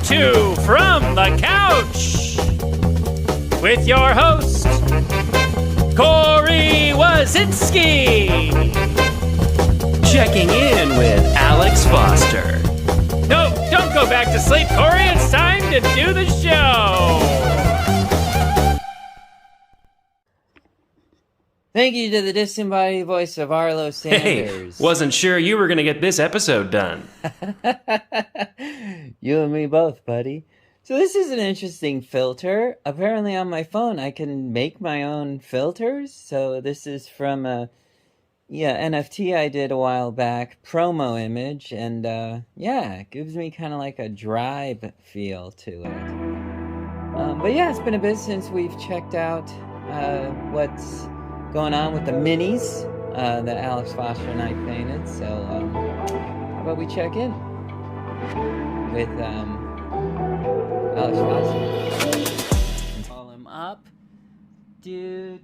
to From the Couch with your host, CoRy Wyszynski. Checking in with Alex Foster. No, don't go back to sleep, CoRy. It's time to do the show. Thank you to the disembodied voice of Arlo Sanders. Hey, wasn't sure you were going to get this episode done. You and me both, buddy. So this is an interesting filter. Apparently on my phone I can make my own filters. So this is from a NFT I did a while back, promo image, and it gives me kind of like a drive feel to it. But yeah, it's been a bit since we've checked out what's going on with the minis that Alex Foster and I painted. So how about we check in with Alex Foster? Call him up. Dude.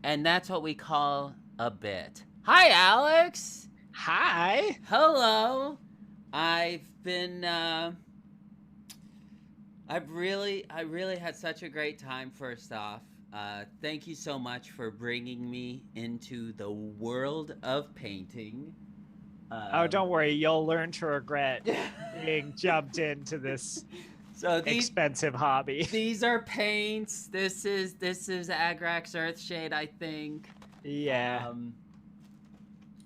And that's what we call a bit. Hi, Alex. Hi. Hello. I've been I really had such a great time. First off, thank you so much for bringing me into the world of painting. Don't worry, you'll learn to regret being jumped into this expensive hobby. These are paints. This is Agrax Earthshade, I think. Yeah.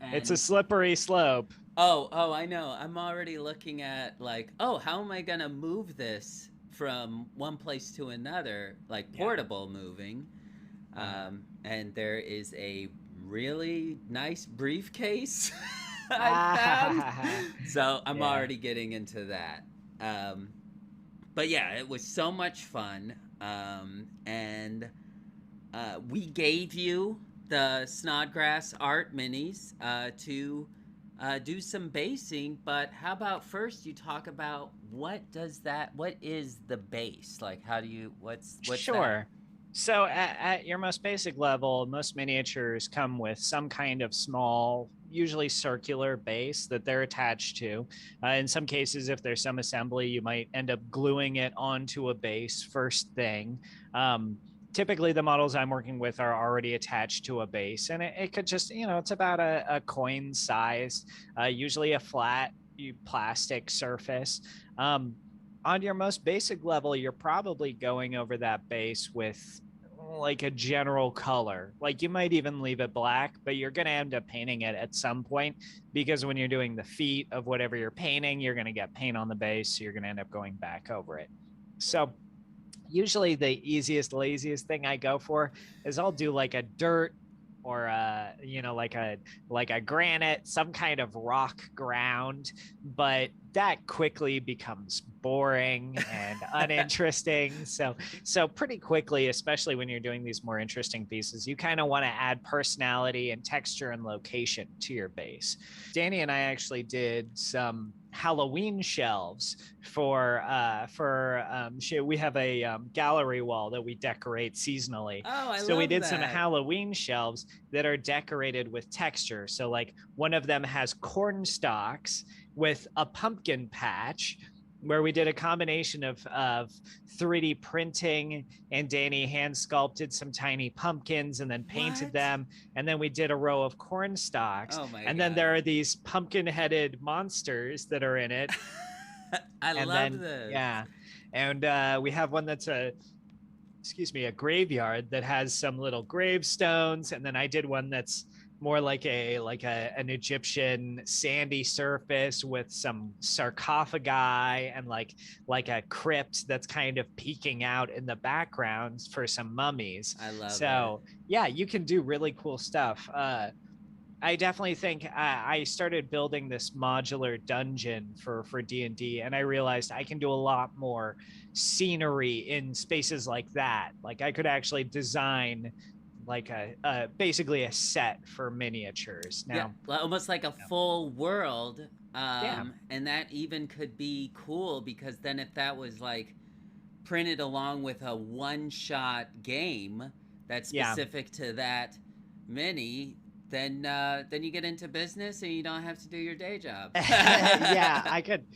It's a slippery slope. Oh, I know. I'm already looking at how am I gonna move this from one place to another, portable moving. And there is a really nice briefcase I found. So I'm already getting into that. But yeah, it was so much fun. And we gave you the Snodgrass Art Minis to do some basing, but how about first you talk about what is the base? What's Sure. That? So at your most basic level, most miniatures come with some kind of small, usually circular base that they're attached to. In some cases, if there's some assembly, you might end up gluing it onto a base first thing. Typically, the models I'm working with are already attached to a base, and it could just, it's about a coin size, usually a flat plastic surface. On your most basic level, you're probably going over that base with a general color. You might even leave it black, but you're going to end up painting it at some point, because when you're doing the feet of whatever you're painting, you're going to get paint on the base, so you're going to end up going back over it. So usually the easiest, laziest thing I go for is I'll do a dirt or a granite, some kind of rock ground, but that quickly becomes boring and uninteresting. So pretty quickly, especially when you're doing these more interesting pieces, you kind of want to add personality and texture and location to your base. Danny and I actually did some Halloween shelves for we have a gallery wall that we decorate seasonally. So we did some Halloween shelves that are decorated with texture. So one of them has corn stalks with a pumpkin patch, where we did a combination of 3D printing, and Danny hand sculpted some tiny pumpkins and then painted them. And then we did a row of corn stalks. Then there are these pumpkin headed monsters that are in it. I love this. Yeah. And we have one that's a graveyard that has some little gravestones. And then I did one that's more like an Egyptian sandy surface with some sarcophagi and like a crypt that's kind of peeking out in the background for some mummies. I love it. So yeah, you can do really cool stuff. I definitely think I started building this modular dungeon for D&D, and I realized I can do a lot more scenery in spaces like that. I could actually design basically a set for miniatures now. Yeah, almost like a full world. And that even could be cool, because then if that was printed along with a one-shot game that's specific to that mini, then you get into business and you don't have to do your day job. Yeah, I could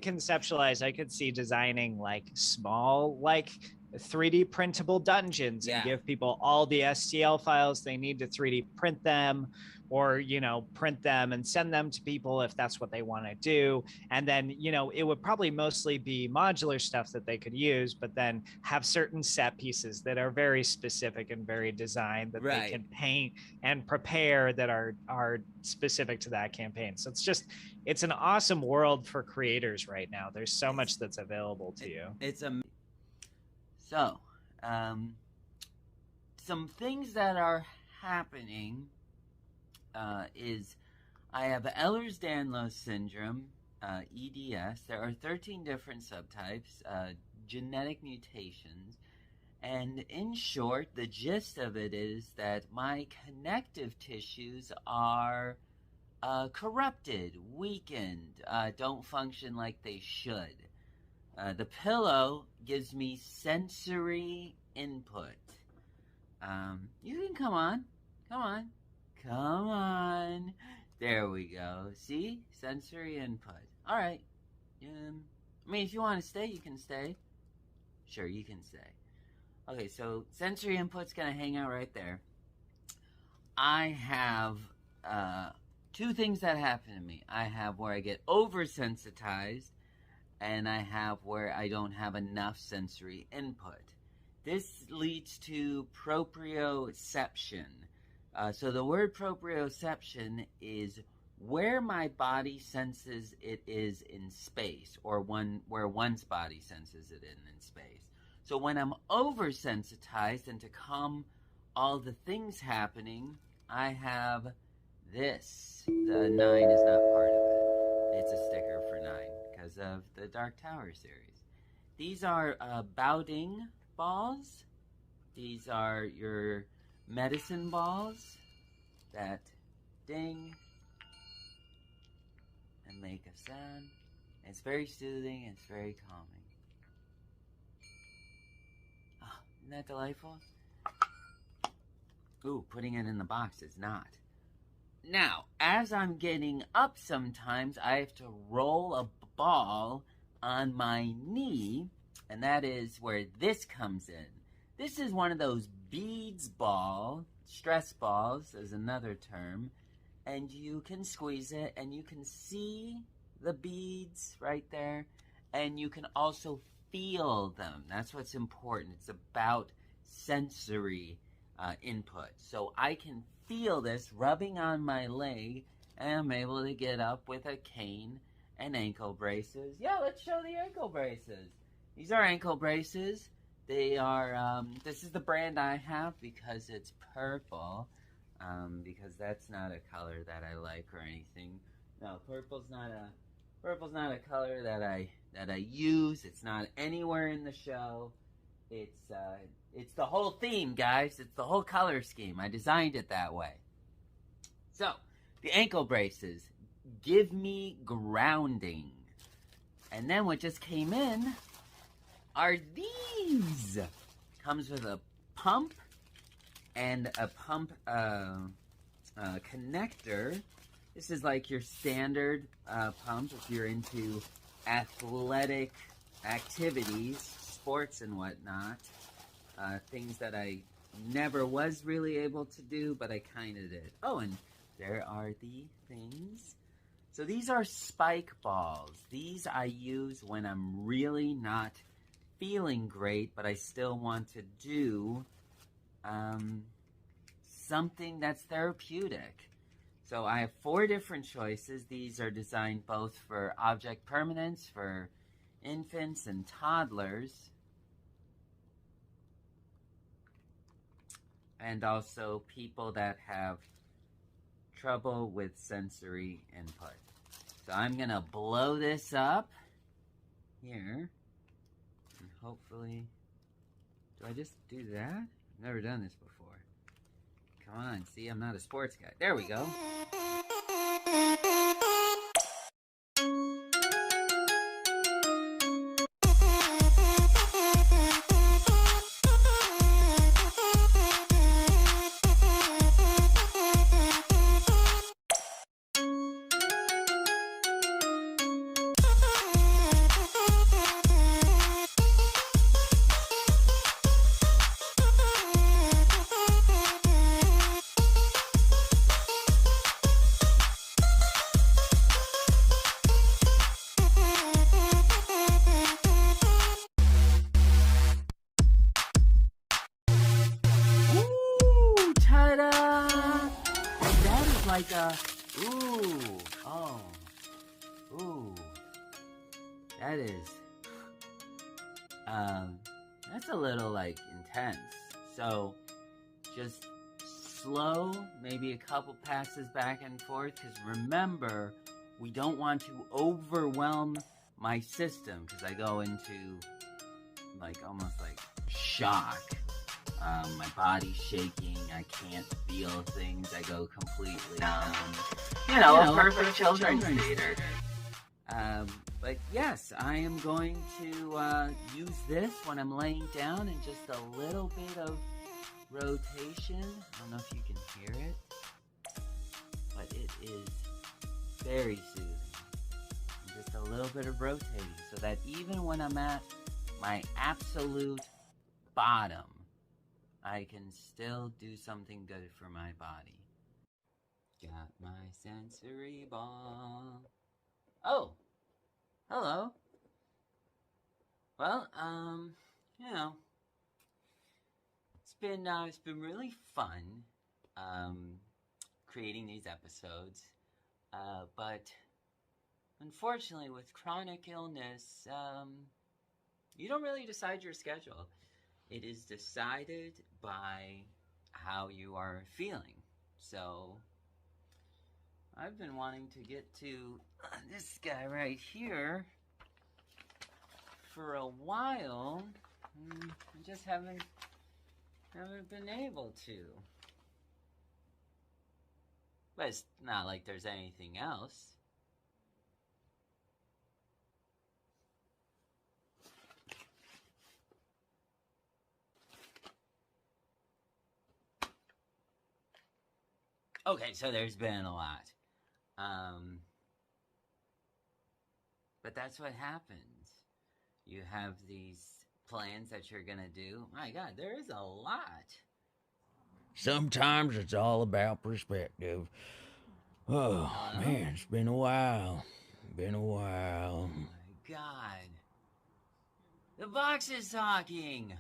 conceptualize. I could see designing like small, like 3D printable dungeons and give people all the STL files they need to 3D print them, or, you know, print them and send them to people if that's what they want to do. And then, you know, it would probably mostly be modular stuff that they could use, but then have certain set pieces that are very specific and very designed that they can paint and prepare that are specific to that campaign. So it's an awesome world for creators right now. There's so much that's available to you. So, some things that are happening is I have Ehlers-Danlos Syndrome, EDS. There are 13 different subtypes, genetic mutations, and in short, the gist of it is that my connective tissues are corrupted, weakened, don't function like they should. The pillow gives me sensory input. You can come on. There we go. See? Sensory input. All right. I mean, if you want to stay, you can stay. Sure, you can stay. Okay, so sensory input's going to hang out right there. I have two things that happen to me. I have where I get oversensitized, and I have where I don't have enough sensory input. This leads to proprioception. So the word proprioception is where my body senses it is in space, or where one's body senses it in space. So when I'm oversensitized, and to calm all the things happening, I have this. The 9 is not part of it. It's a sticker for 9. Because of the Dark Tower series. These are Baoding balls. These are your medicine balls that ding and make a sound. It's very soothing. It's very calming. Oh, isn't that delightful? Ooh, putting it in the box is not. Now, as I'm getting up sometimes, I have to roll a ball on my knee, and that is where this comes in. This is one of those beads ball, stress balls is another term, and you can squeeze it and you can see the beads right there, and you can also feel them. That's what's important. It's about sensory input. So I can feel this rubbing on my leg, and I'm able to get up with a cane and ankle braces. Yeah, let's show the ankle braces. These are ankle braces. They are, this is the brand I have because it's purple, because that's not a color that I like or anything. No, purple's not a color that I use. It's not anywhere in the show. It's the whole theme, guys. It's the whole color scheme. I designed it that way. So, the ankle braces give me grounding. And then what just came in are these. Comes with a pump and a pump connector. This is like your standard pump if you're into athletic activities, sports and whatnot. Things that I never was really able to do, but I kind of did. Oh, and there are the things. So these are spike balls. These I use when I'm really not feeling great, but I still want to do something that's therapeutic. So I have 4 different choices. These are designed both for object permanence, for infants and toddlers, and also people that have trouble with sensory input. So I'm going to blow this up here, and hopefully, do I just do that? I've never done this before. Come on, see, I'm not a sports guy. There we go. like a... Ooh. Oh. Ooh. That is... That's a little, like, intense. So, just slow, maybe a couple passes back and forth, because remember, we don't want to overwhelm my system, because I go into, like, almost like shock. My body's shaking, I can't feel things, I go completely, a perfect children's theater. But yes, I am going to use this when I'm laying down, and just a little bit of rotation. I don't know if you can hear it, but it is very soothing. And just a little bit of rotating, so that even when I'm at my absolute bottom, I can still do something good for my body. Got my sensory ball. Oh! Hello. Well, it's been really fun, creating these episodes, but unfortunately with chronic illness, you don't really decide your schedule. It is decided by how you are feeling. So, I've been wanting to get to this guy right here for a while. I just haven't been able to. But it's not like there's anything else. Okay, so there's been a lot. But that's what happens. You have these plans that you're gonna do. My God, there is a lot. Sometimes it's all about perspective. Oh, Hello? man, it's been a while. Oh my God. The box is talking.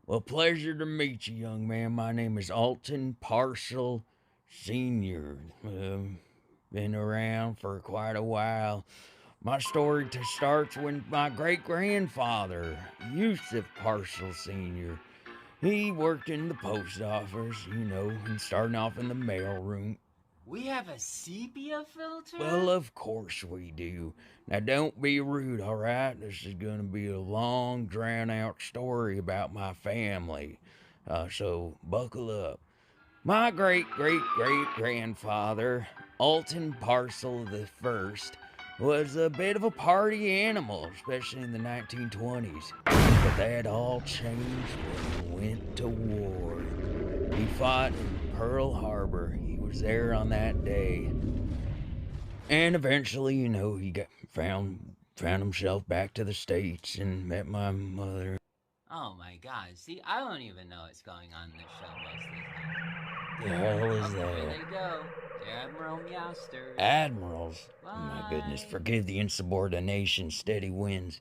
Well, pleasure to meet you, young man. My name is Alton Parcel Sr. Been around for quite a while. My story starts when my great-grandfather, Yusuf Parcel Sr., he worked in the post office, and starting off in the mailroom. We have a sepia filter? Well, of course we do. Now, don't be rude, all right? This is going to be a long, drawn-out story about my family. So, buckle up. My great-great-great-grandfather, Alton Parcel the First, was a bit of a party animal, especially in the 1920s. But that all changed when he went to war. He fought in Pearl Harbor. He was there on that day. And eventually, he found himself back to the States and met my mother. Oh my God. See, I don't even know what's going on in this show most of the time. The hell is There that? they go. Admiral Meowsters. Admirals. Oh my goodness, Bye. forgive the insubordination, steady winds.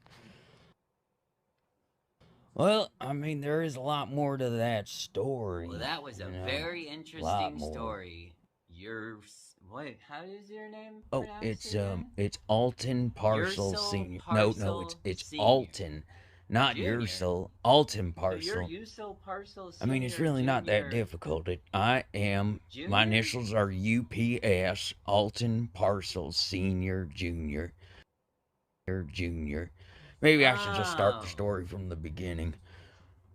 Well, there is a lot more to that story. Well, that was a very interesting story. How is your name pronounced again? It's Alton Parcel Ursel Senior. Parcel It's Senior. Alton, not Junior. Ursel. Alton So Parcel. you're Ursel Parcel Senior, It's really not that Junior. difficult. I am. Junior? My initials are UPS. Alton Parcel Senior Junior. Junior. Maybe I should just start the story from the beginning.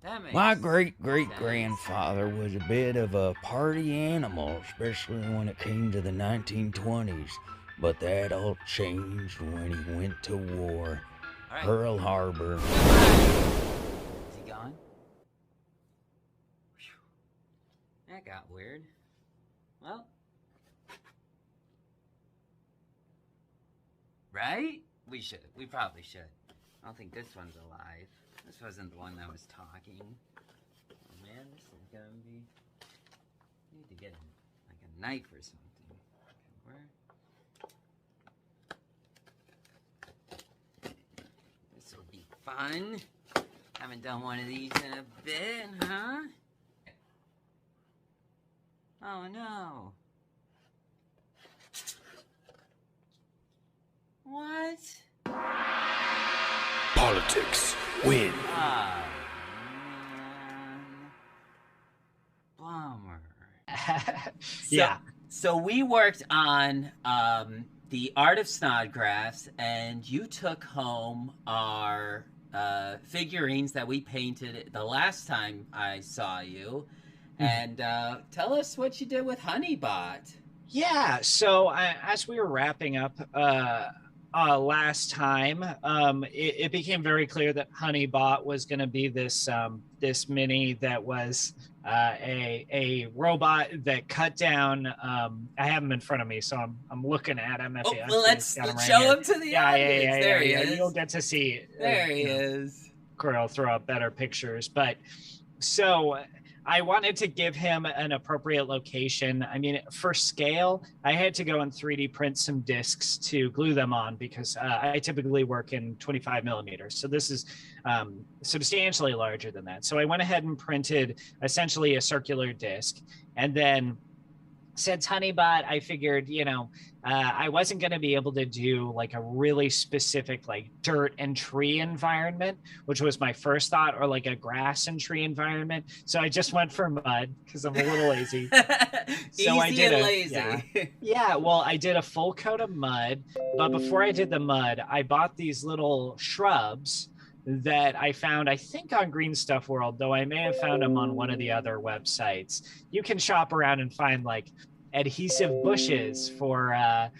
That makes My sense. great-great-grandfather was a bit of a party animal, especially when it came to the 1920s. But that all changed when he went to war. All right. Pearl Harbor. Is he gone? Whew. That got weird. Well. Right? We probably should. I don't think this one's alive. This wasn't the one that was talking. Oh man, this is gonna be... I need to get a knife or something. Okay, this will be fun. Haven't done one of these in a bit, huh? Oh no. Skeptics win. Ah, man. Bummer. Yeah. So we worked on the Art of Snodgrass, and you took home our figurines that we painted the last time I saw you. And tell us what you did with Honeybot. Yeah. So as we were wrapping up last time, it became very clear that Honeybot was going to be this this mini that was a robot that cut down. I have him in front of me, so I'm looking at him. Well, let's show him to the audience. There he is. You'll get to see. There he is. CoRy will throw up better pictures, but so I wanted to give him an appropriate location. I mean, for scale, I had to go and 3D print some discs to glue them on because I typically work in 25 millimeters. So this is substantially larger than that. So I went ahead and printed essentially a circular disc. And then since Honeybot, I figured, I wasn't going to be able to do like a really specific like dirt and tree environment, which was my first thought, or like a grass and tree environment. So I just went for mud because I'm a little lazy. So I did lazy. Yeah, well, I did a full coat of mud, but before I did the mud, I bought these little shrubs that I found, I think on Green Stuff World, though I may have found them on one of the other websites. You can shop around and find like adhesive bushes for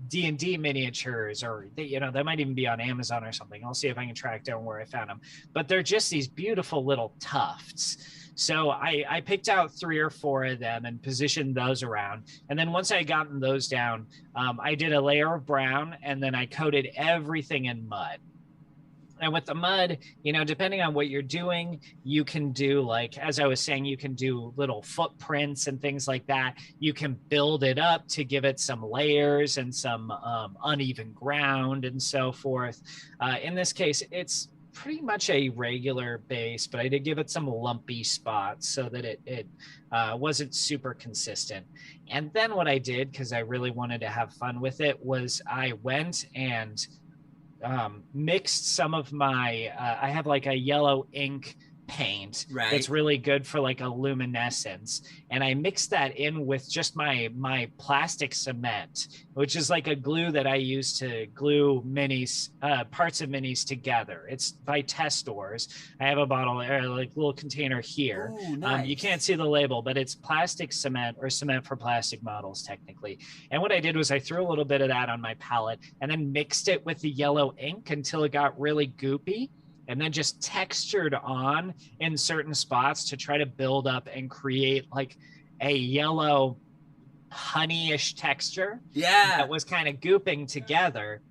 D&D miniatures, or they might even be on Amazon or something. I'll see if I can track down where I found them. But they're just these beautiful little tufts. So I picked out 3 or 4 of them and positioned those around. And then once I had gotten those down, I did a layer of brown, and then I coated everything in mud. And with the mud, depending on what you're doing, you can do, like, as I was saying, you can do little footprints and things like that. You can build it up to give it some layers and some uneven ground and so forth. In this case, it's pretty much a regular base, but I did give it some lumpy spots so that it wasn't super consistent. And then what I did, because I really wanted to have fun with it, was I went and mixed some of my I have like a yellow ink paint that's really good for like a luminescence, and I mixed that in with just my plastic cement, which is like a glue that I use to glue minis, parts of minis together. It's by Testors. I have a bottle or like little container here. Ooh, nice. You can't see the label, but it's plastic cement, or cement for plastic models technically. And what I did was I threw a little bit of that on my palette and then mixed it with the yellow ink until it got really goopy, and then just textured on in certain spots to try to build up and create like a yellow honeyish texture. Yeah. That was kind of gooping together.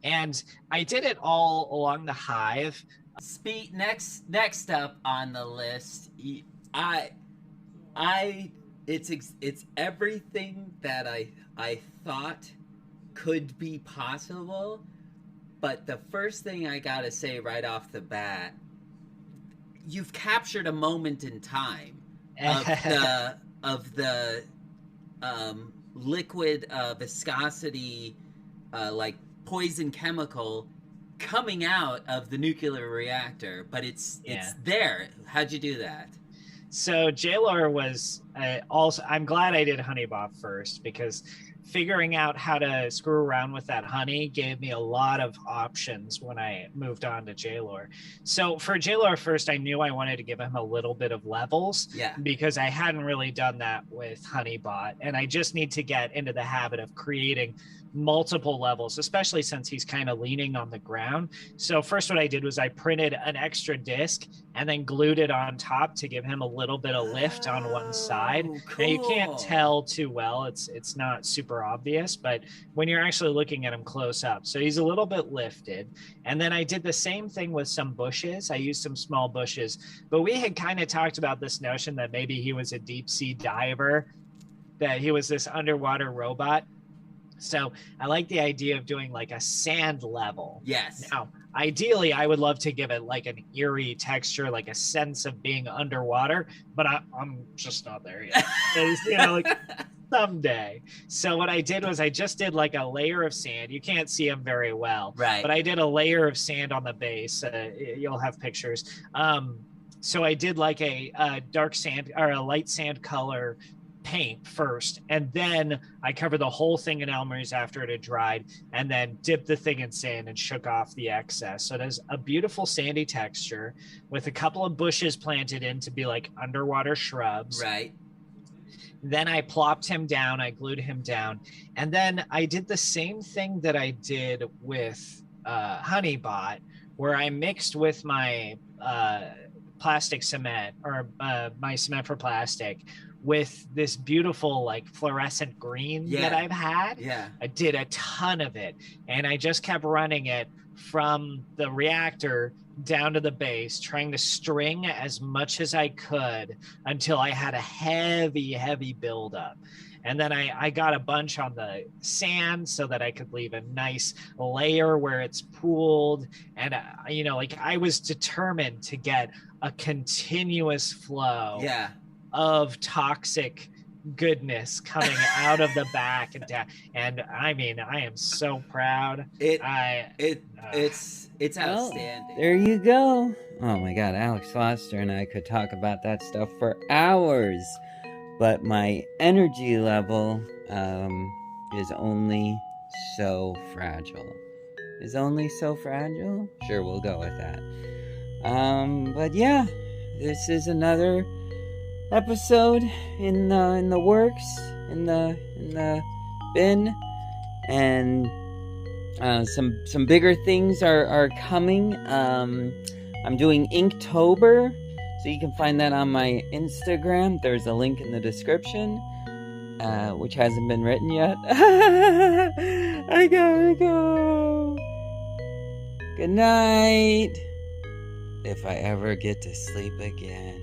And I did it all along the hive. Next up on the list, it's everything that I thought could be possible. But the first thing I gotta say right off the bat, you've captured a moment in time of the liquid viscosity, like poison chemical coming out of the nuclear reactor, but it's there. How'd you do that? So Jailor was also, I'm glad I did Honeybot first, because figuring out how to screw around with that honey gave me a lot of options when I moved on to Jailor. So for Jailor first, I knew I wanted to give him a little bit of levels, because I hadn't really done that with Honeybot, and I just need to get into the habit of creating multiple levels, especially since he's kind of leaning on the ground. So first what I did was I printed an extra disc and then glued it on top to give him a little bit of lift on one side. Cool. Now you can't tell too well, it's not super obvious, but when you're actually looking at him close up, so he's a little bit lifted. And then I did the same thing with some bushes. I used some small bushes, but we had kind of talked about this notion that maybe he was a deep sea diver, that he was this underwater robot. So I like the idea of doing like a sand level. Yes. Now, ideally, I would love to give it like an eerie texture, like a sense of being underwater, but I'm just not there yet. Someday. So what I did was I just did like a layer of sand. You can't see them very well, Right. but I did a layer of sand on the base. You'll have pictures. So I did like a dark sand or a light sand color paint first, and then I covered the whole thing in Elmer's after it had dried, and then dipped the thing in sand and shook off the excess. So it has a beautiful sandy texture with a couple of bushes planted in to be like underwater shrubs. Right. Then I plopped him down, I glued him down, and then I did the same thing that I did with Honeybot, where I mixed with my plastic cement, or my cement for plastic, with this beautiful like fluorescent green that I've had. Yeah. I did a ton of it, and I just kept running it from the reactor down to the base, trying to string as much as I could until I had a heavy buildup. And then I got a bunch on the sand so that I could leave a nice layer where it's pooled. And, like I was determined to get a continuous flow of toxic goodness coming out of the back and down. And I mean, I am so proud. It's outstanding. There you go. Oh my God, Alex Foster and I could talk about that stuff for hours, but my energy level is only so fragile. Is only so fragile? Sure, we'll go with that. But yeah, this is another episode in the works, in the bin, and some bigger things are coming. I'm doing Inktober, so you can find that on my Instagram. There's a link in the description, which hasn't been written yet. I gotta go. Good night. If I ever get to sleep again.